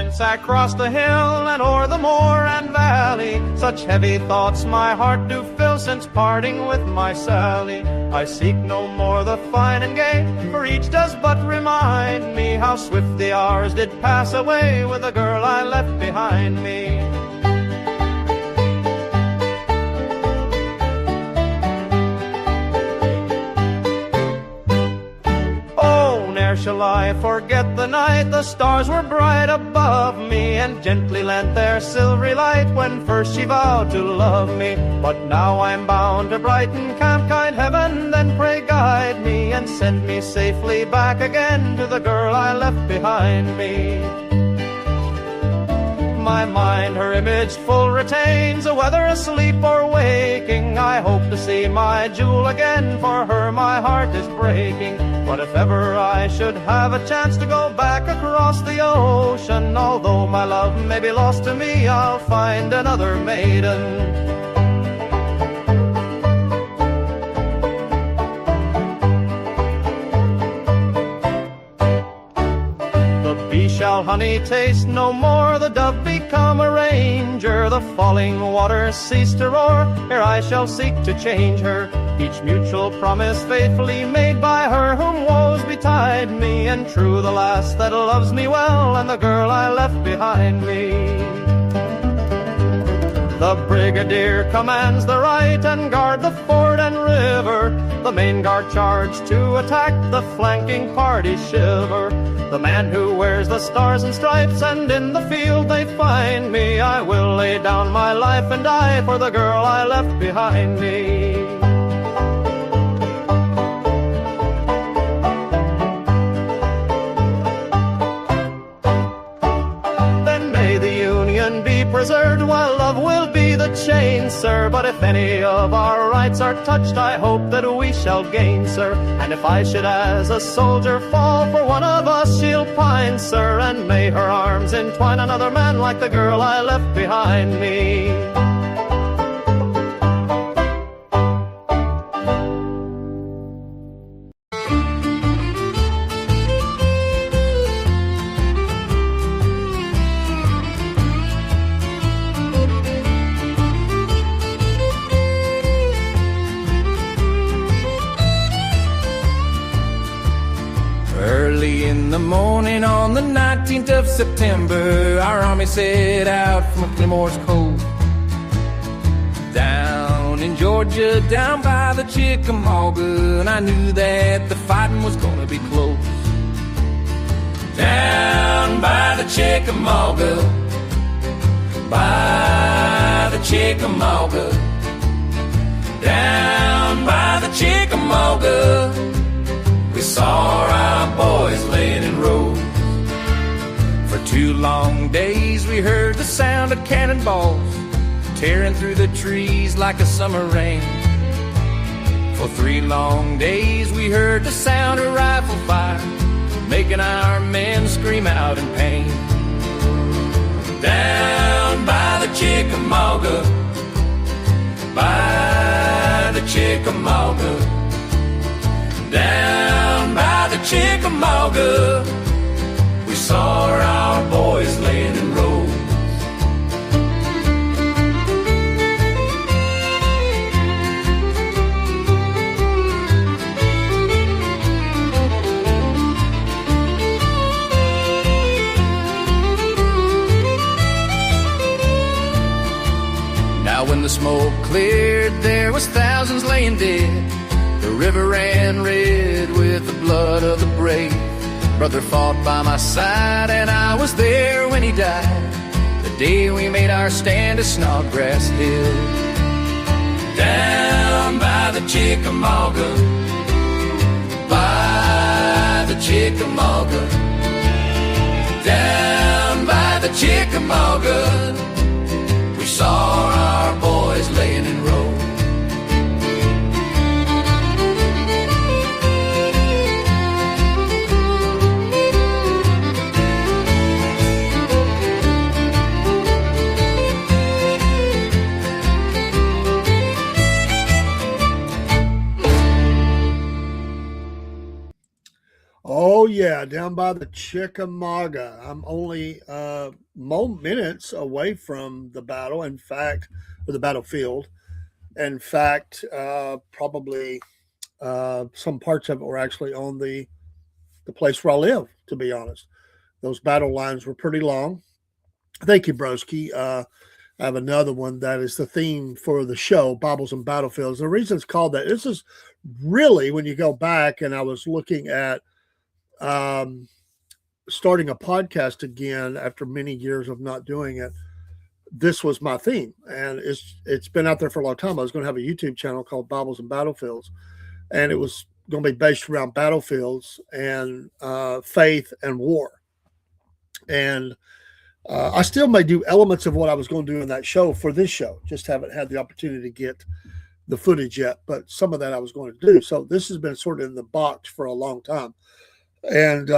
Thence I crossed the hill and o'er the moor and valley. Such heavy thoughts my heart do fill since parting with my Sally. I seek no more the fine and gay, for each does but remind me how swift the hours did pass away with the girl I left behind me. Shall I forget the night the stars were bright above me, and gently lent their silvery light when first she vowed to love me. But now I'm bound to brighten camp, kind heaven, then pray guide me, and send me safely back again to the girl I left behind me. My mind her image full retains, whether asleep or waking. I hope to see my jewel again, for her my heart is breaking. But if ever I should have a chance to go back across the ocean, although my love may be lost to me, I'll find another maiden. Shall honey taste no more, the dove become a ranger, the falling waters cease to roar, ere I shall seek to change her. Each mutual promise faithfully made by her whom woes betide me, and true the last that loves me well, and the girl I left behind me. The brigadier commands the right and guard the ford and river. The main guard charged to attack, the flanking party shiver. The man who wears the stars and stripes, and in the field they find me. I will lay down my life and die for the girl I left behind me. Then may the union be preserved, while love will be the chain, sir. But if any of our rights are touched, I hope that we shall gain, sir. And if I should as a soldier fall, for one of us she'll pine, sir. And may her arms entwine another man like the girl I left behind me. Morning on the 19th of September, our army set out from Clemore's Cove. Down in Georgia, down by the Chickamauga, and I knew that the fighting was gonna be close. Down by the Chickamauga, by the Chickamauga, down by the Chickamauga, we saw our boys laying in rows. For 2 long days we heard the sound of cannonballs tearing through the trees like a summer rain. For 3 long days we heard the sound of rifle fire making our men scream out in pain. Down by the Chickamauga, by the Chickamauga, down by the Chickamauga, we saw our boys laying in rows. Now when the smoke cleared, there was thousands laying dead. The river ran red with the blood of the brave. Brother fought by my side, and I was there when he died, the day we made our stand at Snodgrass Hill. Down by the Chickamauga, by the Chickamauga, down by the Chickamauga, we saw our boys laying in rows. Oh, yeah. Yeah, down by the Chickamauga. I'm only minutes away from the battle. In fact, or the battlefield. In fact, probably some parts of it were actually on the place where I live. To be honest, those battle lines were pretty long. Thank you, Broski. I have another one that is the theme for the show, Bibles and Battlefields. The reason it's called that, this is really when you go back, and I was looking at starting a podcast again after many years of not doing it. This was my theme, and it's been out there for a long time. I was going to have a YouTube channel called Bibles and Battlefields, and it was going to be based around battlefields and faith and war. And I still may do elements of what I was going to do in that show for this show. Just haven't had the opportunity to get the footage yet, but some of that I was going to do. So this has been sort of in the box for a long time. And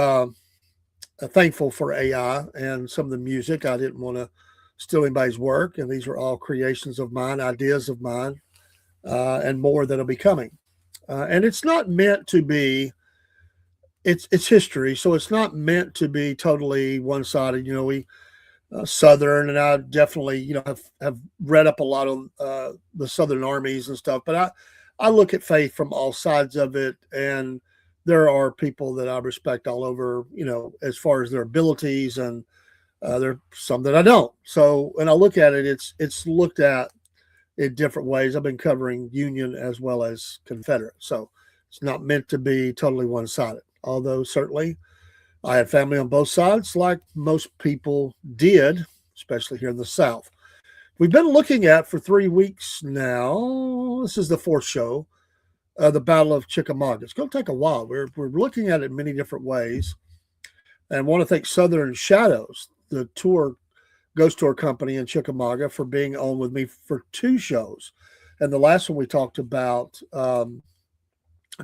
thankful for AI and some of the music. I didn't want to steal anybody's work. And these are all creations of mine, ideas of mine, and more that'll be coming. And it's not meant to be, it's history. So it's not meant to be totally one-sided. You know, we, Southern, and I definitely, you know, have read up a lot on the Southern armies and stuff, but I look at faith from all sides of it, and there are people that I respect all over, you know, as far as their abilities, and there are some that I don't. So when I look at it, it's looked at in different ways. I've been covering Union as well as Confederate, so it's not meant to be totally one-sided, although certainly I had family on both sides, like most people did, especially here in the South. We've been looking at for 3 weeks now. This is the fourth show, the Battle of Chickamauga. It's going to take a while. We're looking at it in many different ways, and I want to thank Southern Shadows, the ghost tour company in Chickamauga, for being on with me for 2 shows. And the last one we talked about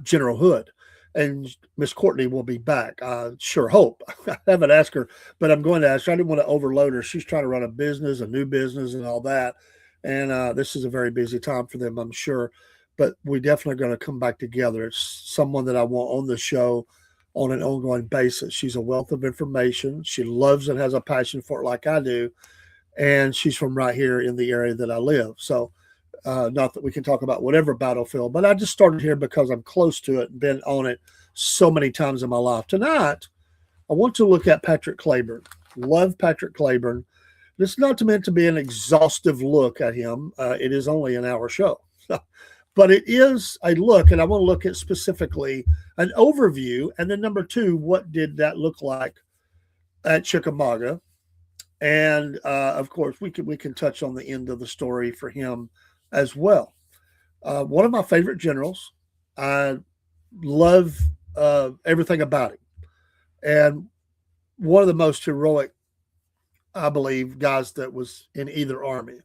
General Hood. And Miss Courtney will be back. I sure hope. I haven't asked her, but I'm going to ask her. I didn't want to overload her. She's trying to run a business, a new business, and all that. And this is a very busy time for them, I'm sure. But we definitely are going to come back together. It's someone that I want on the show on an ongoing basis. She's a wealth of information. She loves and has a passion for it like I do. And she's from right here in the area that I live. So not that we can talk about whatever battlefield, but I just started here because I'm close to it and been on it so many times in my life. Tonight, I want to look at Patrick Cleburne. Love Patrick Cleburne. It's not meant to be an exhaustive look at him. It is only an hour show. But it is a look, and I want to look at specifically an overview. And then number 2, what did that look like at Chickamauga? And of course, we can touch on the end of the story for him as well. One of my favorite generals. I love everything about him. And one of the most heroic, I believe, guys that was in either army.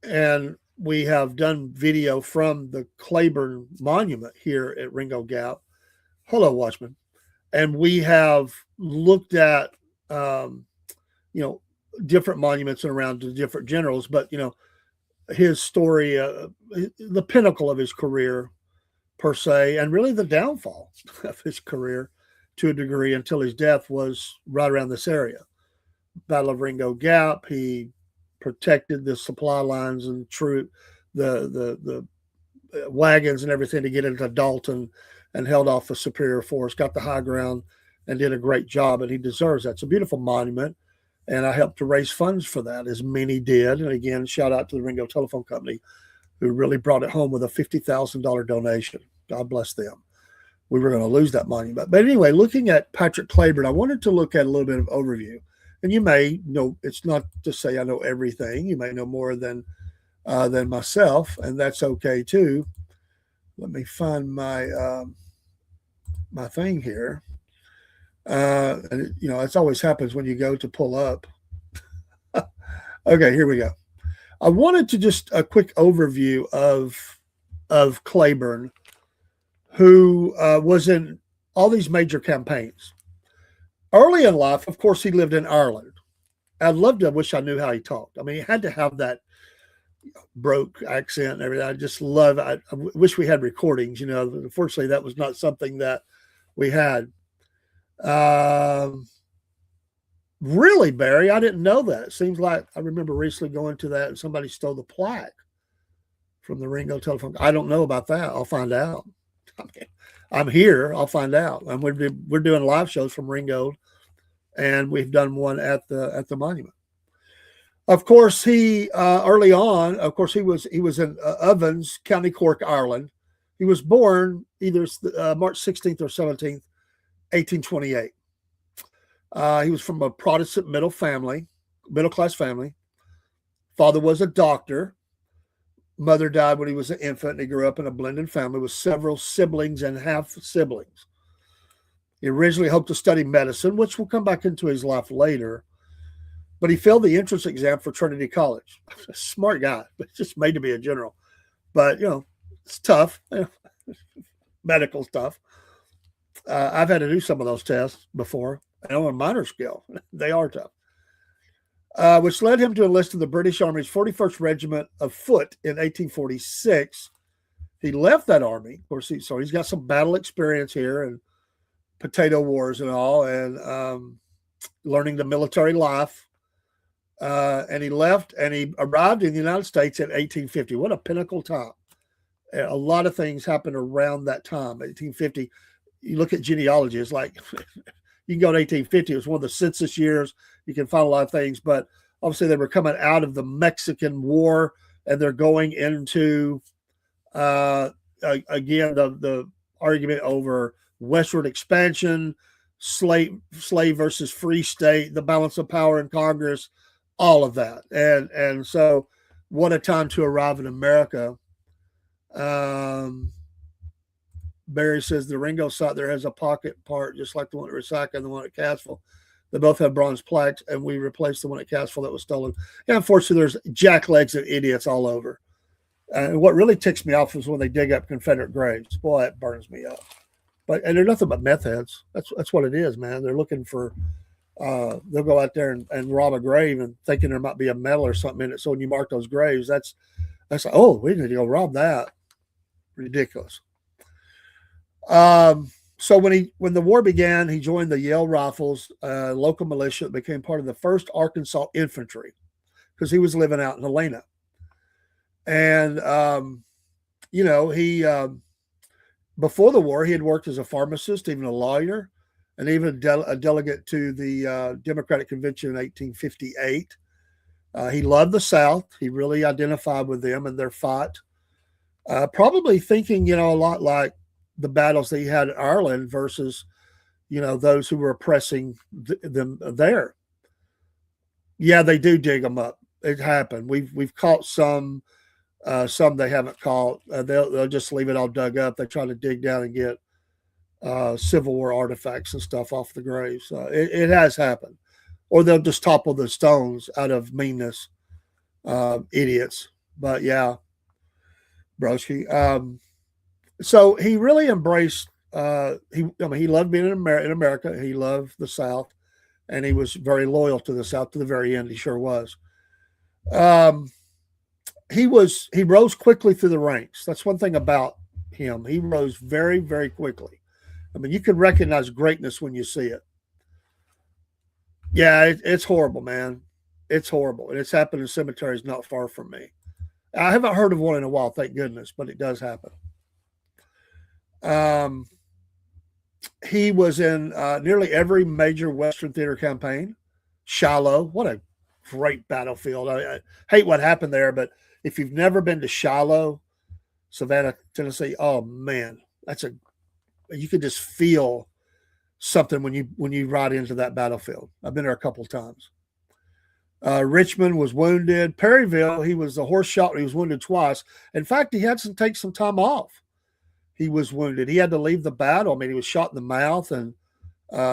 And we have done video from the Cleburne Monument here at Ringo Gap. Hello, Watchman. And we have looked at, different monuments around the different generals, but, his story, the pinnacle of his career per se, and really the downfall of his career to a degree until his death was right around this area. Battle of Ringo Gap. He protected the supply lines and the wagons and everything to get into Dalton, and held off the superior force, got the high ground, and did a great job, and he deserves that. It's a beautiful monument. And I helped to raise funds for that, as many did. And again, shout out to the Ringo Telephone Company, who really brought it home with a $50,000 donation. God bless them. We were going to lose that monument. But anyway, looking at Patrick Cleburne, I wanted to look at a little bit of overview. And you may know, it's not to say I know everything. You may know more than myself, and that's okay too. Let me find my my thing here. And it always happens when you go to pull up. Okay, here we go. I wanted to just a quick overview of Cleburne, who was in all these major campaigns. Early in life, of course, he lived in Ireland. I wish I knew how he talked. I mean, he had to have that broke accent and everything. I just love it. I wish we had recordings, Unfortunately, that was not something that we had. Really, Barry? I didn't know that. It seems like I remember recently going to that and somebody stole the plaque from the Ringo telephone. I don't know about that. I'll find out. I'm here. I'll find out. And we're doing live shows from Ringo, and we've done one at the monument. Of course, he early on. Of course, he was in Ovens, County Cork, Ireland. He was born either March 16th or 17th, 1828. He was from a Protestant middle class family. Father was a doctor. Mother died when he was an infant, and he grew up in a blended family with several siblings and half siblings. He originally hoped to study medicine, which will come back into his life later, but he failed the entrance exam for Trinity College. Smart guy, but just made to be a general. But, it's tough, medical stuff. I've had to do some of those tests before, and on a minor scale. They are tough. Which led him to enlist in the British Army's 41st Regiment of Foot in 1846. He left that army, of course. So he's got some battle experience here and potato wars and all, and learning the military life. And he left, and he arrived in the United States in 1850. What a pinnacle time! A lot of things happened around that time, 1850. You look at genealogy; it's like you can go to 1850. It was one of the census years. You can find a lot of things, but obviously they were coming out of the Mexican War, and they're going into again the argument over westward expansion, slave versus free state, the balance of power in Congress, all of that, and so what a time to arrive in America. Barry says the Ringo site there has a pocket part just like the one at Resaca and the one at Cassville. They both have bronze plaques, and we replaced the one at Cassville that was stolen. And unfortunately, there's jacklegs and idiots all over. And what really ticks me off is when they dig up Confederate graves. Boy, that burns me up. And they're nothing but meth heads. That's what it is, man. They're looking for. They'll go out there and rob a grave and thinking there might be a medal or something in it. So when you mark those graves, that's like, oh, we need to go rob that. Ridiculous. So when the war began, he joined the Yale Rifles, local militia that became part of the 1st Arkansas Infantry because he was living out in Helena. And, he before the war, he had worked as a pharmacist, even a lawyer, and even a delegate to the Democratic Convention in 1858. He loved the South. He really identified with them and their fight. Probably thinking, a lot like the battles that he had in Ireland versus, those who were oppressing them there. Yeah, they do dig them up. It happened. We've caught some they haven't caught. They'll just leave it all dug up. They try to dig down and get Civil War artifacts and stuff off the graves. It has happened. Or they'll just topple the stones out of meanness. Idiots. But yeah, broski. So he really embraced. He loved being in America. He loved the South, and he was very loyal to the South to the very end. He sure was. He rose quickly through the ranks. That's one thing about him. He rose very, very quickly. I mean, you can recognize greatness when you see it. Yeah, it's horrible, man. It's horrible, and it's happened in cemeteries not far from me. I haven't heard of one in a while, thank goodness, but it does happen. He was in nearly every major Western theater campaign. Shiloh, what a great battlefield. I hate what happened there, but if you've never been to Shiloh, Savannah, Tennessee, oh man, you can just feel something when you ride into that battlefield. I've been there a couple of times. Richmond was wounded. Perryville, he was a horse shot. He was wounded twice. In fact, he had to take some time off. He was wounded. He had to leave the battle. I mean, he was shot in the mouth and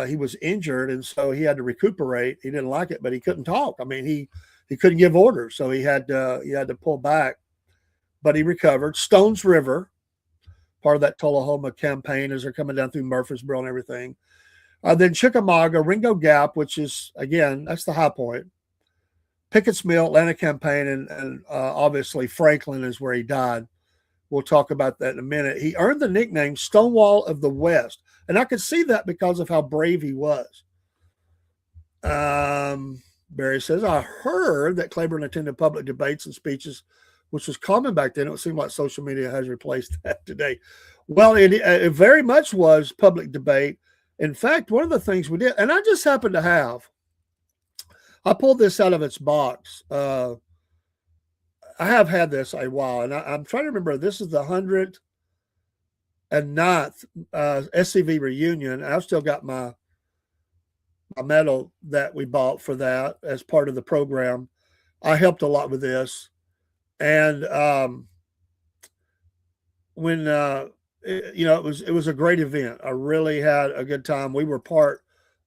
he was injured, and so he had to recuperate. He didn't like it, but he couldn't talk. I mean, he couldn't give orders, so he had to pull back. But he recovered. Stones River, part of that Tullahoma campaign as they're coming down through Murfreesboro and everything. Then Chickamauga, Ringo Gap, which is, again, that's the high point. Pickett's Mill, Atlanta campaign, and obviously Franklin is where he died. We'll talk about that in a minute. He earned the nickname Stonewall of the West. And I could see that because of how brave he was. Barry says, I heard that Cleburne attended public debates and speeches, which was common back then. It would seem like social media has replaced that today. Well, it very much was public debate. In fact, one of the things we did, and I just happened to have, I pulled this out of its box. I have had this a while, and I'm trying to remember. This is the 109th SCV reunion. I've still got my medal that we bought for that as part of the program. I helped a lot with this. And when it was a great event. I really had a good time. We were part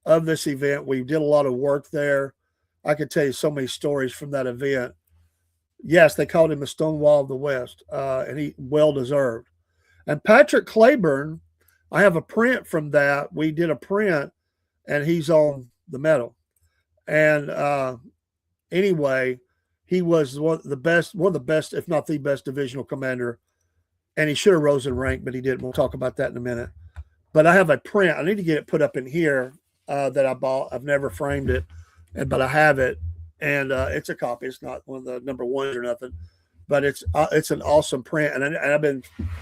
of this event. We did a lot of work there. I could tell you so many stories from that event. Yes, they called him a Stonewall of the West, and he well deserved. And Patrick Cleburne, I have a print from that. We did a print, and he's on the medal. And anyway, he was one of the best, if not the best, divisional commander. And he should have rose in rank, but he didn't. We'll talk about that in a minute. But I have a print. I need to get it put up in here that I bought. I've never framed it, but I have it. And it's a copy. It's not one of the number ones or nothing, but it's an awesome print. And I've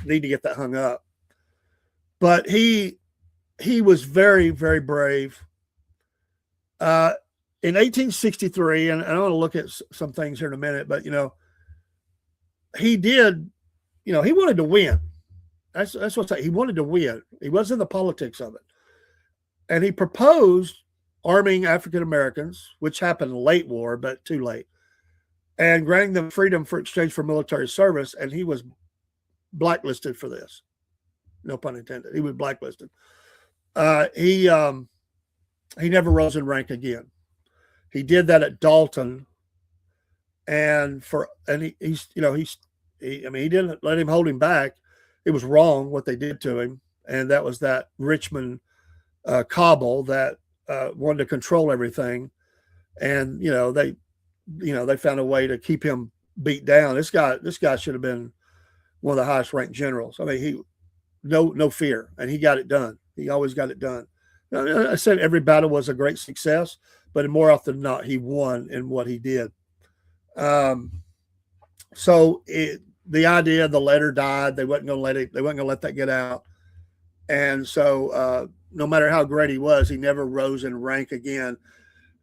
need to get that hung up. But he was very, very brave. In 1863, and I want to look at some things here in a minute, but he did. He wanted to win. That's what's he wanted to win. He was in the politics of it, and he proposed arming African Americans, which happened late war, but too late, and granting them freedom for exchange for military service. And he was blacklisted for this. No pun intended. He was blacklisted. He never rose in rank again. He did that at Dalton, and he didn't let him hold him back. It was wrong what they did to him, and that was that Richmond cabal that wanted to control everything, and they found a way to keep him beat down. This guy should have been one of the highest ranked generals. I mean, he no fear, and he got it done. He always got it done. I said every battle was a great success, but more often than not, he won in what he did. So the idea, the letter died. They wasn't going to let that get out. And so no matter how great he was, he never rose in rank again.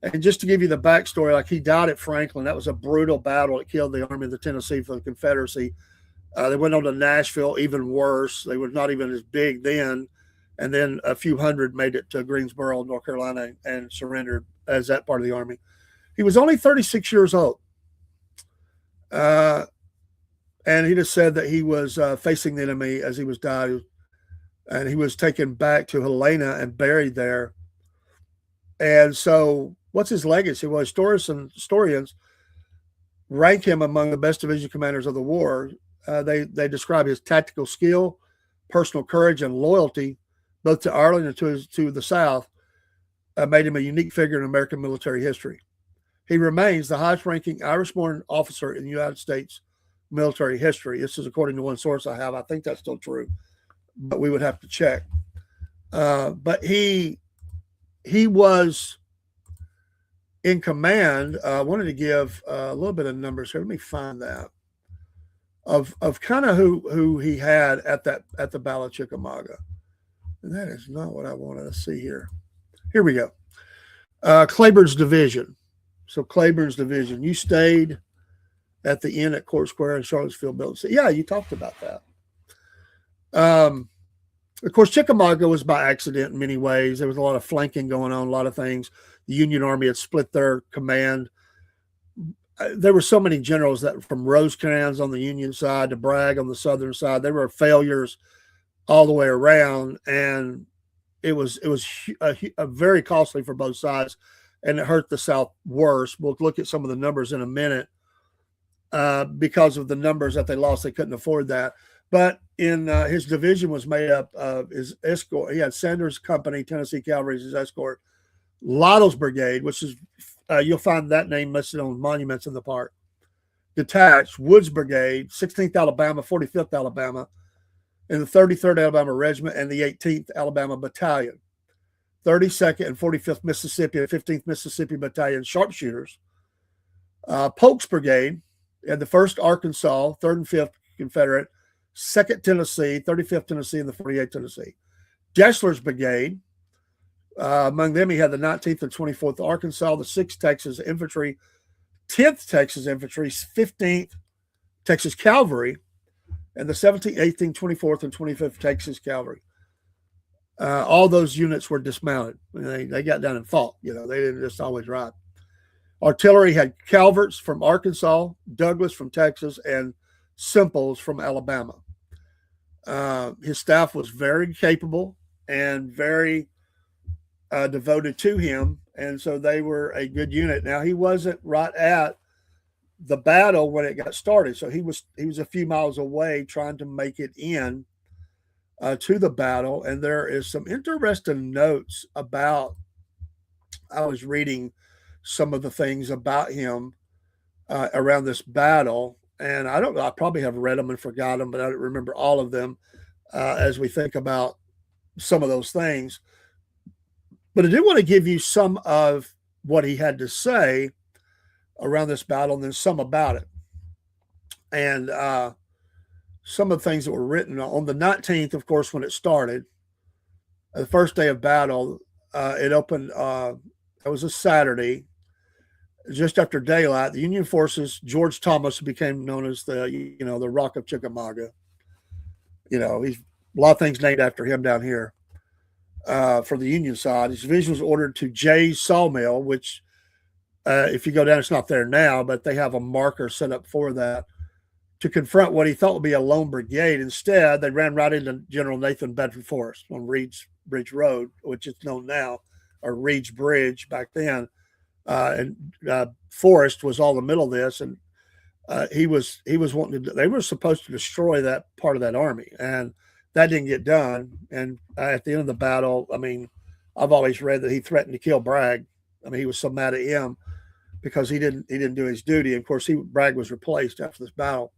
And just to give you the backstory, like he died at Franklin. That was a brutal battle. It killed the Army of the Tennessee for the Confederacy. They went on to Nashville, even worse. They were not even as big then. And then a few hundred made it to Greensboro, North Carolina, and surrendered as that part of the Army. He was only 36 years old. And he just said that he was facing the enemy as he was dying. And he was taken back to Helena and buried there. And so what's his legacy? Well, historians rank him among the best division commanders of the war. They describe his tactical skill, personal courage, and loyalty, both to Ireland and to the South, made him a unique figure in American military history. He remains the highest-ranking Irish-born officer in the United States military history. This is according to one source I have. I think that's still true, but we would have to check. But he was in command. I wanted to give a little bit of numbers here. Let me find that of kind of who he had at the Battle of Chickamauga. And that is not what I wanted to see here. Here we go. Cleburne's division. So Cleburne's division. You stayed at the inn at Court Square in Charlottesville building. So, yeah, you talked about that. Of course, Chickamauga was by accident in many ways. There was a lot of flanking going on, a lot of things. The Union Army had split their command. There were so many generals that from Rosecrans on the Union side to Bragg on the Southern side, they were failures all the way around, and it was a very costly for both sides, and it hurt the South worse. We'll look at some of the numbers in a minute. Because of the numbers that they lost, they couldn't afford that. But in his division was made up of his escort. He had Sanders' company, Tennessee Cavalry, as his escort. Little's brigade, which is you'll find that name listed on monuments in the park. Detached, Wood's brigade, 16th Alabama, 45th Alabama, in the 33rd Alabama Regiment and the 18th Alabama Battalion, 32nd and 45th Mississippi and 15th Mississippi Battalion sharpshooters, Polk's Brigade, and the 1st Arkansas, 3rd and 5th Confederate, 2nd Tennessee, 35th Tennessee, and the 48th Tennessee. Deshler's Brigade, among them he had the 19th and 24th Arkansas, the 6th Texas Infantry, 10th Texas Infantry, 15th Texas Cavalry, and the 17th, 18th, 24th, and 25th Texas Cavalry. All those units were dismounted. They got down and fought. They didn't just always ride. Artillery had Calverts from Arkansas, Douglas from Texas, and Simples from Alabama. His staff was very capable and very devoted to him, and so they were a good unit. Now, he wasn't right at the battle when it got started, so he was a few miles away trying to make it in to the battle. And there is some interesting notes about, I was reading some of the things about him around this battle, and I probably have read them and forgot them, but I don't remember all of them as we think about some of those things. But I do want to give you some of what he had to say around this battle and then some about it. And some of the things that were written on the 19th, of course, when it started, the first day of battle, it opened, it was a Saturday, just after daylight. The Union forces, George Thomas became known as the Rock of Chickamauga. He's a lot of things named after him down here. For the Union side, his division was ordered to Jay's Sawmill, which, if you go down, it's not there now, but they have a marker set up for that, to confront what he thought would be a lone brigade. Instead, they ran right into General Nathan Bedford Forrest on Reed's Bridge Road, which is known now, or Reed's Bridge back then. And Forrest was all in the middle of this, and he was wanting to. They were supposed to destroy that part of that army, and that didn't get done. And at the end of the battle, I've always read that he threatened to kill Bragg. He was so mad at him because he didn't do his duty. Of course, Bragg was replaced after this battle.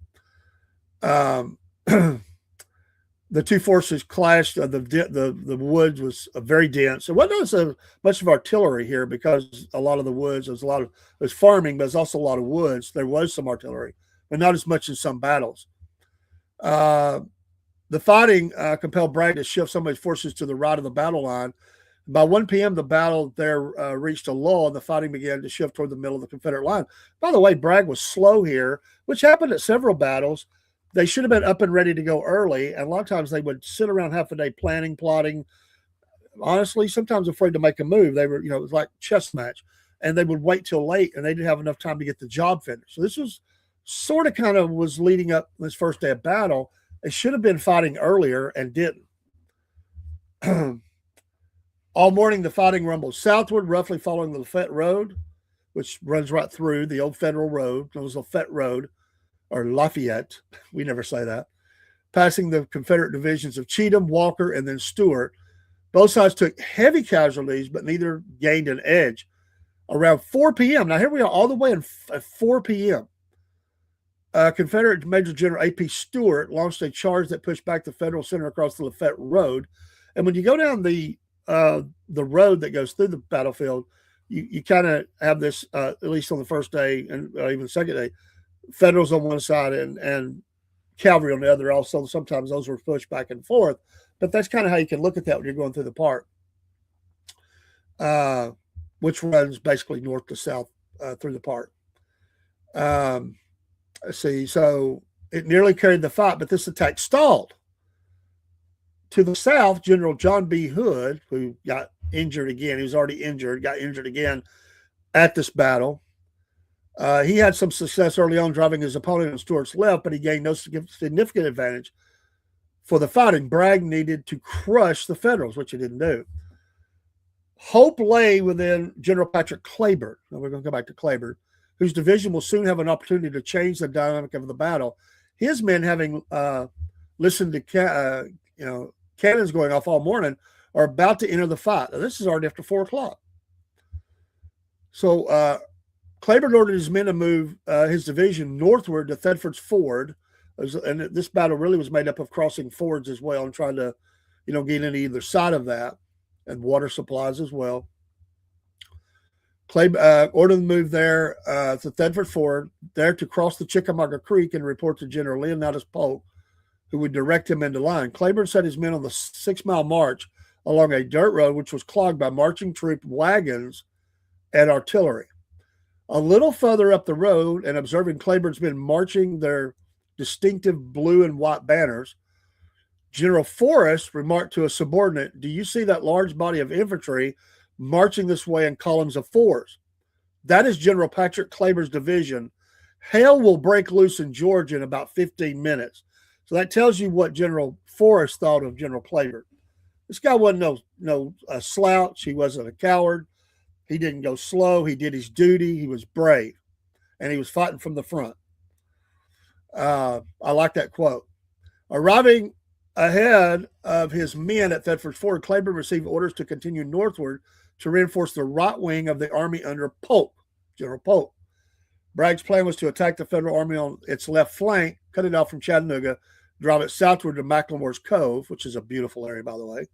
The two forces clashed. The woods was very dense. It wasn't so much of artillery here because a lot of the woods, it was farming, but there's also a lot of woods. There was some artillery, but not as much in some battles. The fighting compelled Bragg to shift some of his forces to the right of the battle line. By 1 p.m., the battle there reached a lull, and the fighting began to shift toward the middle of the Confederate line. By the way, Bragg was slow here, which happened at several battles. They should have been up and ready to go early, and a lot of times they would sit around half a day planning, plotting. Honestly, sometimes afraid to make a move. They were, it was like chess match, and they would wait till late, and they didn't have enough time to get the job finished. So this was sort of kind of was leading up this first day of battle. They should have been fighting earlier and didn't. All morning, the fighting rumbled southward, roughly following the Lafayette Road, which runs right through the old Federal Road. It was Lafayette Road, or Lafayette. We never say that. Passing the Confederate divisions of Cheatham, Walker, and then Stewart. Both sides took heavy casualties, but neither gained an edge. Around 4 p.m., now here we are all the way at 4 p.m., Confederate Major General A.P. Stewart launched a charge that pushed back the Federal center across the Lafayette Road. And when you go down the road that goes through the battlefield, you kind of have this, at least on the first day and even the second day, Federals on one side and cavalry on the other. Also, sometimes those were pushed back and forth, but that's kind of how you can look at that when you're going through the park, which runs basically north to south through the park. Let's see, so it nearly carried the fight, but this attack stalled. To the south, General John B. Hood, who got injured again, he was already injured, got injured again at this battle. He had some success early on driving his opponent on Stewart's left, but he gained no significant advantage for the fighting. Bragg needed to crush the Federals, which he didn't do. Hope lay within General Patrick Cleburne. Now we're going to go back to Cleburne, whose division will soon have an opportunity to change the dynamic of the battle. His men, having listened to cannons going off all morning, are about to enter the fight. Now, this is already after 4 o'clock. So Cleburne ordered his men to move his division northward to Thedford's Ford, And this battle really was made up of crossing fords as well and trying to, get in either side of that, and water supplies as well. Clay ordered the move there to Thetford Ford, there to cross the Chickamauga Creek and report to General Leonidas Polk, who would direct him into line. Cleburne set his men on the 6-mile march along a dirt road, which was clogged by marching troop wagons and artillery. A little further up the road, and observing Cleburne's men marching their distinctive blue and white banners, General Forrest remarked to a subordinate, "Do you see that large body of infantry marching this way in columns of fours? That is General Patrick Cleburne's division. Hell will break loose in Georgia in about 15 minutes." So that tells you what General Forrest thought of General Cleburne. This guy wasn't no slouch. He wasn't a coward. He didn't go slow. He did his duty. He was brave, and he was fighting from the front. I like that quote. Arriving ahead of his men at Thetford Ford, Cleburne received orders to continue northward to reinforce the right wing of the army under Polk, General Polk. Bragg's plan was to attack the Federal Army on its left flank, cut it off from Chattanooga, drive it southward to McLemore's Cove, which is a beautiful area, by the way,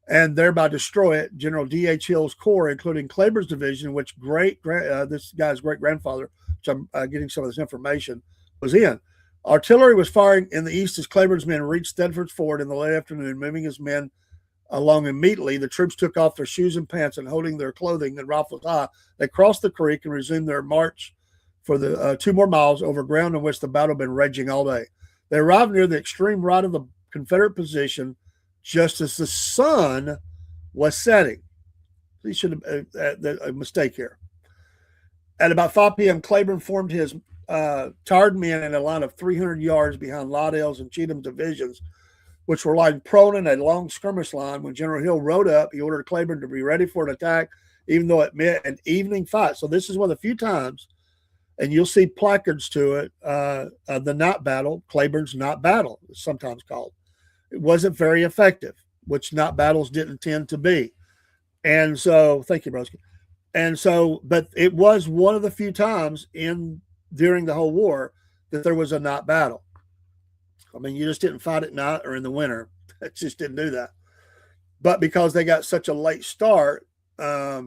and thereby destroy it. General D.H. Hill's corps, including Cleburne's division, which this guy's great-grandfather, which I'm getting some of this information, was in. Artillery was firing in the east as Cleburne's men reached Thetford Ford in the late afternoon, moving his men along immediately. The troops took off their shoes and pants, and holding their clothing and rifles high, they crossed the creek and resumed their march for the 2 more miles over ground in which the battle had been raging all day. They arrived near the extreme right of the Confederate position just as the sun was setting. He should have a mistake here. At about 5 p.m., Cleburne formed his tired men in a line of 300 yards behind Liddell's and Cheatham's divisions, which were lying prone in a long skirmish line. When General Hill rode up, he ordered Cleburne to be ready for an attack, even though it meant an evening fight. So this is one of the few times, and you'll see placards to it, the night battle, Cleburne's night battle, it's sometimes called. It wasn't very effective, which night battles didn't tend to be. And so, thank you, Broski. And so, but it was one of the few times during the whole war that there was a night battle. I mean, you just didn't fight at night or in the winter. It just didn't do that. But because they got such a late start, that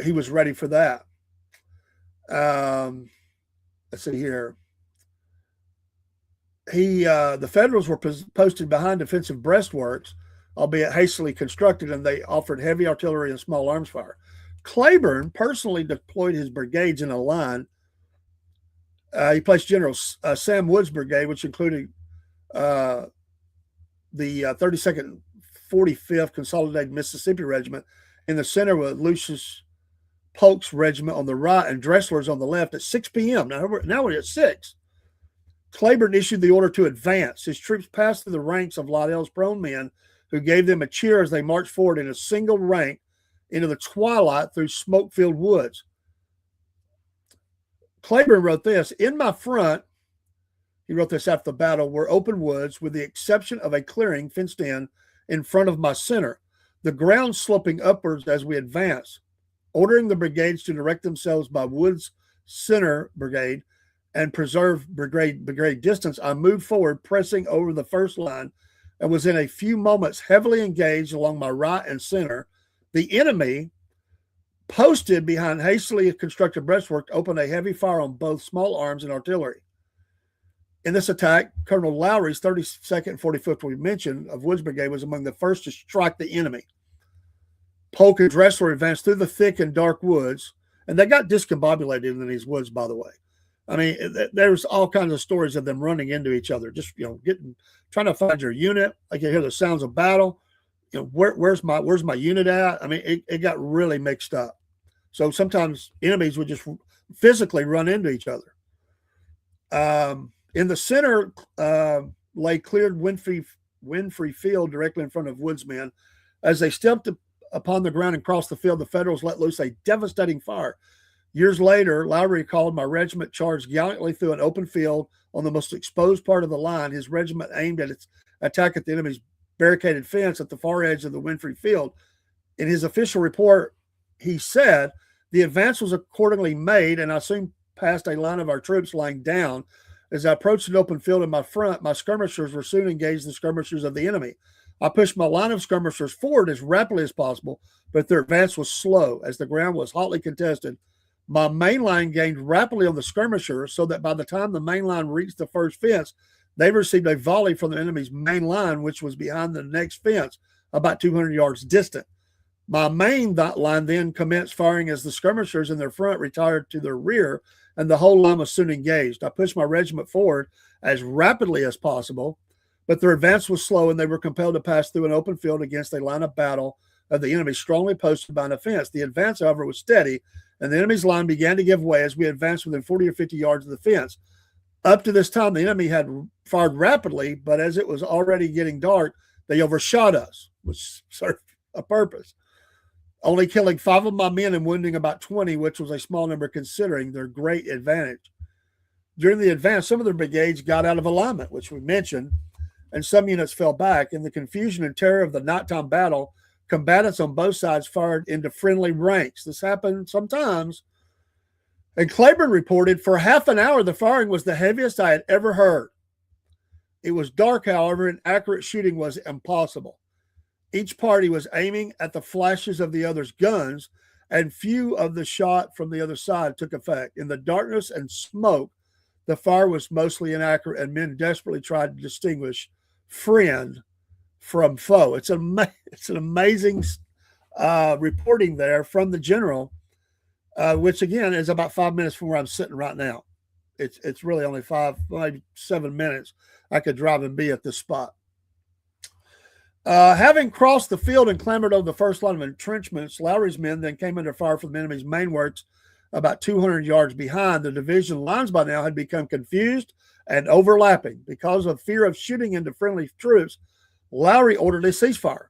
he was ready for that. Let's see here. The Federals were posted behind defensive breastworks, albeit hastily constructed, and they offered heavy artillery and small arms fire. Cleburne personally deployed his brigades in a line. He placed General Sam Wood's brigade, which included the 32nd 45th Consolidated Mississippi Regiment, in the center with Lucius Polk's regiment on the right and Dressler's on the left at 6 p.m. Now we're at 6. Cleburne issued the order to advance. His troops passed through the ranks of Liddell's prone men, who gave them a cheer as they marched forward in a single rank into the twilight through smoke-filled woods. Cleburne wrote this, "In my front," he wrote this after the battle, "were open woods, with the exception of a clearing fenced in front of my center, the ground sloping upwards as we advanced. Ordering the brigades to direct themselves by Wood's center brigade and preserve brigade distance, I moved forward, pressing over the first line, and was in a few moments heavily engaged along my right and center. The enemy, posted behind hastily constructed breastwork, opened a heavy fire on both small arms and artillery. In this attack, Colonel Lowry's 32nd and 45th, we mentioned, of Wood's brigade, was among the first to strike the enemy. Polk and Dressler advanced through the thick and dark woods, and they got discombobulated in these woods, by the way. I mean, there's all kinds of stories of them running into each other, just, trying to find your unit. I can hear the sounds of battle. Where's my unit at? I mean, it got really mixed up. So sometimes enemies would just physically run into each other. In the center lay cleared Winfrey Field directly in front of Wood's men. As they stepped upon the ground and crossed the field, the Federals let loose a devastating fire. Years later, Lowry recalled, "My regiment charged gallantly through an open field on the most exposed part of the line. His regiment aimed at its attack at the enemy's barricaded fence at the far edge of the Winfrey Field." In his official report, he said, "The advance was accordingly made, and I soon past a line of our troops lying down. As I approached an open field in my front, my skirmishers were soon engaged in the skirmishers of the enemy. I pushed my line of skirmishers forward as rapidly as possible, but their advance was slow as the ground was hotly contested. My main line gained rapidly on the skirmishers so that by the time the main line reached the first fence, they received a volley from the enemy's main line, which was behind the next fence, about 200 yards distant. My main line then commenced firing as the skirmishers in their front retired to their rear, and the whole line was soon engaged. I pushed my regiment forward as rapidly as possible, but their advance was slow, and they were compelled to pass through an open field against a line of battle of the enemy strongly posted behind a fence. The advance, however, was steady, and the enemy's line began to give way as we advanced within 40 or 50 yards of the fence. Up to this time, the enemy had fired rapidly, but as it was already getting dark, they overshot us, which served a purpose, only killing 5 of my men and wounding about 20, which was a small number considering their great advantage. During the advance, some of their brigades got out of alignment, which we mentioned, and some units fell back. In the confusion and terror of the nighttime battle, combatants on both sides fired into friendly ranks. This happened sometimes. And Cleburne reported, for half an hour, the firing was the heaviest I had ever heard. It was dark, however, and accurate shooting was impossible. Each party was aiming at the flashes of the other's guns, and few of the shot from the other side took effect. In the darkness and smoke, the fire was mostly inaccurate, and men desperately tried to distinguish friend from foe. It's an amazing reporting there from the general, which again is about 5 minutes from where I'm sitting right now. It's really only maybe 7 minutes. I could drive and be at this spot. Having crossed the field and clambered over the first line of entrenchments, Lowry's men then came under fire from the enemy's main works about 200 yards behind. The division lines by now had become confused and overlapping. Because of fear of shooting into friendly troops, Lowry ordered a ceasefire.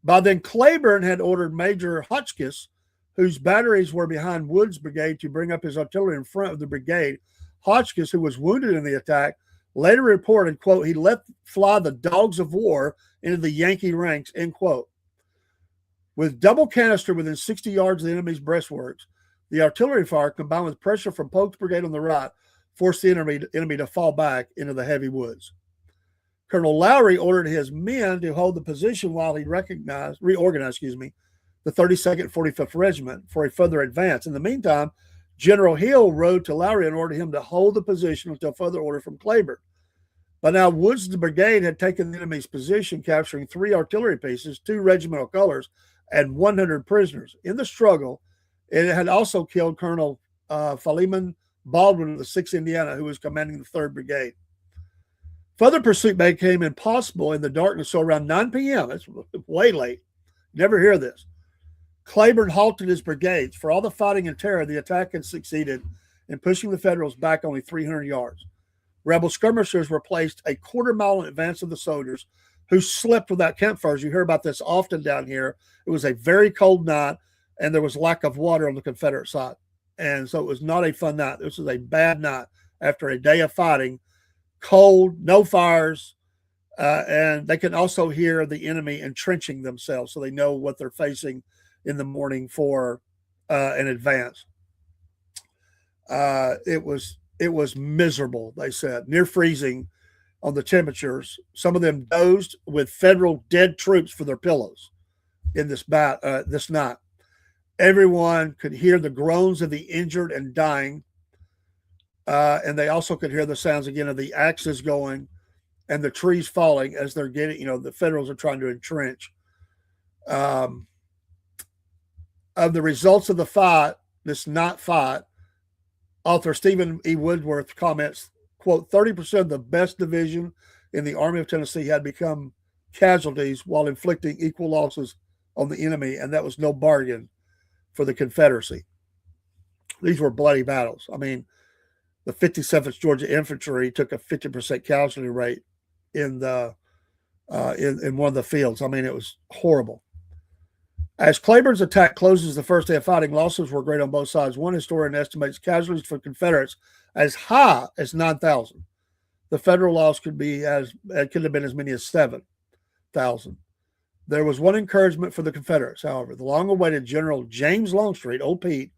By then, Cleburne had ordered Major Hotchkiss, whose batteries were behind Wood's brigade, to bring up his artillery in front of the brigade. Hotchkiss, who was wounded in the attack, later reported, quote, he let fly the dogs of war into the Yankee ranks, end quote. With double canister within 60 yards of the enemy's breastworks, the artillery fire, combined with pressure from Polk's brigade on the right, forced the enemy to fall back into the heavy woods. Colonel Lowry ordered his men to hold the position while he reorganized the 32nd and 45th Regiment for a further advance. In the meantime, General Hill rode to Lowry and ordered him to hold the position until further order from Cleburne. By now, Wood's brigade had taken the enemy's position, capturing 3 artillery pieces, 2 regimental colors, and 100 prisoners. In the struggle, it had also killed Colonel Philemon Baldwin of the 6th Indiana, who was commanding the 3rd Brigade. Further pursuit became impossible in the darkness, so around 9 p.m., it's way late, never hear this, Cleburne halted his brigades. For all the fighting and terror, the attack had succeeded in pushing the Federals back only 300 yards. Rebel skirmishers were placed a quarter mile in advance of the soldiers, who slept without campfires. You hear about this often down here. It was a very cold night, and there was lack of water on the Confederate side. And so it was not a fun night. This was a bad night after a day of fighting, cold, no fires, and they can also hear the enemy entrenching themselves, so they know what they're facing in the morning for an advance. It was miserable, they said, near freezing on the temperatures. Some of them dozed with Federal dead troops for their pillows in this night. Everyone could hear the groans of the injured and dying, and they also could hear the sounds again of the axes going and the trees falling as they're getting, the Federals are trying to entrench. Of the results of the fight, this night fight, author Stephen E. Woodworth comments, quote, 30% of the best division in the Army of Tennessee had become casualties while inflicting equal losses on the enemy, and that was no bargain for the Confederacy. These were bloody battles. I mean, the 57th Georgia Infantry took a 50% casualty rate in the in one of the fields. I mean, it was horrible. As Cleburne's attack closes the first day of fighting, losses were great on both sides. One historian estimates casualties for Confederates as high as 9,000. The Federal loss could have been as many as 7,000. There was one encouragement for the Confederates, however. The long-awaited General James Longstreet, Old Pete,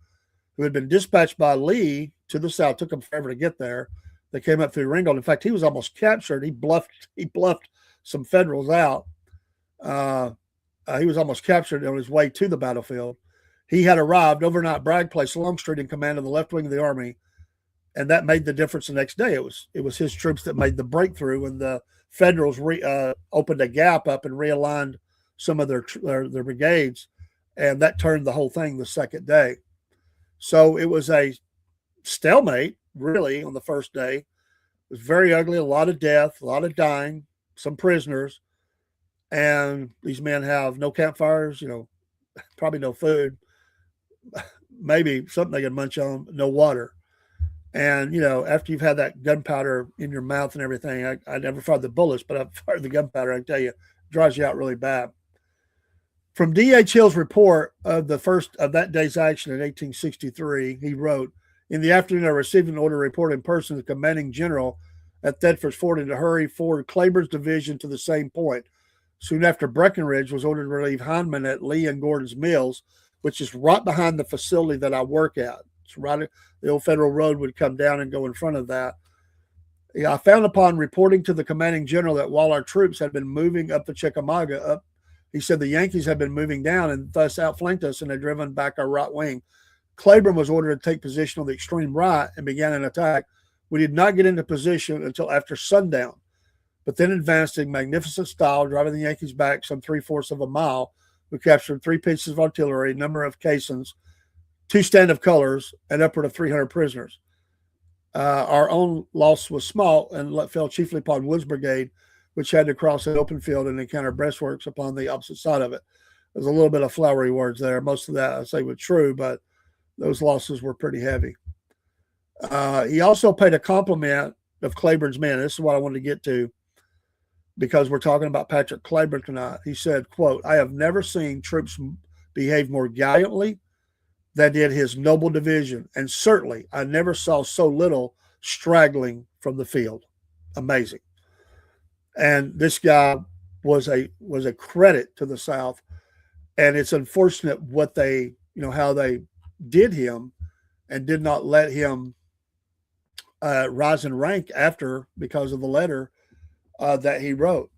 who had been dispatched by Lee to the south. Took them forever to get there. They came up through Ringgold. In fact, he was almost captured. He bluffed some Federals out. He was almost captured on his way to the battlefield. He had arrived overnight. Bragg placed Longstreet in command of the left wing of the army, and that made the difference the next day. It was his troops that made the breakthrough when the Federals opened a gap up and realigned some of their brigades, and that turned the whole thing the second day. So it was a stalemate, really, on the first day. It was very ugly, a lot of death, a lot of dying, some prisoners, and these men have no campfires, probably no food, maybe something they can munch on, no water. And, after you've had that gunpowder in your mouth and everything, I never fired the bullets, but I've fired the gunpowder. I can tell you, it dries you out really bad. From D.H. Hill's report of the first of that day's action in 1863, he wrote, "In the afternoon, I received an order to report in person to the commanding general at Thetford's Ford and to hurry forward Cleburne's division to the same point. Soon after, Breckinridge was ordered to relieve Hindman at Lee and Gordon's Mills, which is right behind the facility that I work at. It's right, the old Federal Road would come down and go in front of that. I found upon reporting to the commanding general that while our troops had been moving up the Chickamauga, he said the Yankees had been moving down and thus outflanked us and had driven back our right wing. Cleburne was ordered to take position on the extreme right and began an attack. We did not get into position until after sundown, but then advanced in magnificent style, driving the Yankees back some 3/4 of a mile. We captured 3 pieces of artillery, a number of caissons, 2 stand of colors, and upward of 300 prisoners. Our own loss was small and fell chiefly upon Wood's brigade, which had to cross an open field and encounter breastworks upon the opposite side of it." There's a little bit of flowery words there. Most of that I say was true, but those losses were pretty heavy. He also paid a compliment of Cleburne's men. This is what I wanted to get to because we're talking about Patrick Cleburne tonight. He said, quote, "I have never seen troops behave more gallantly than did his noble division, and certainly I never saw so little straggling from the field." Amazing. And this guy was a credit to the South, and it's unfortunate what they, how they did him and did not let him rise in rank after because of the letter that he wrote.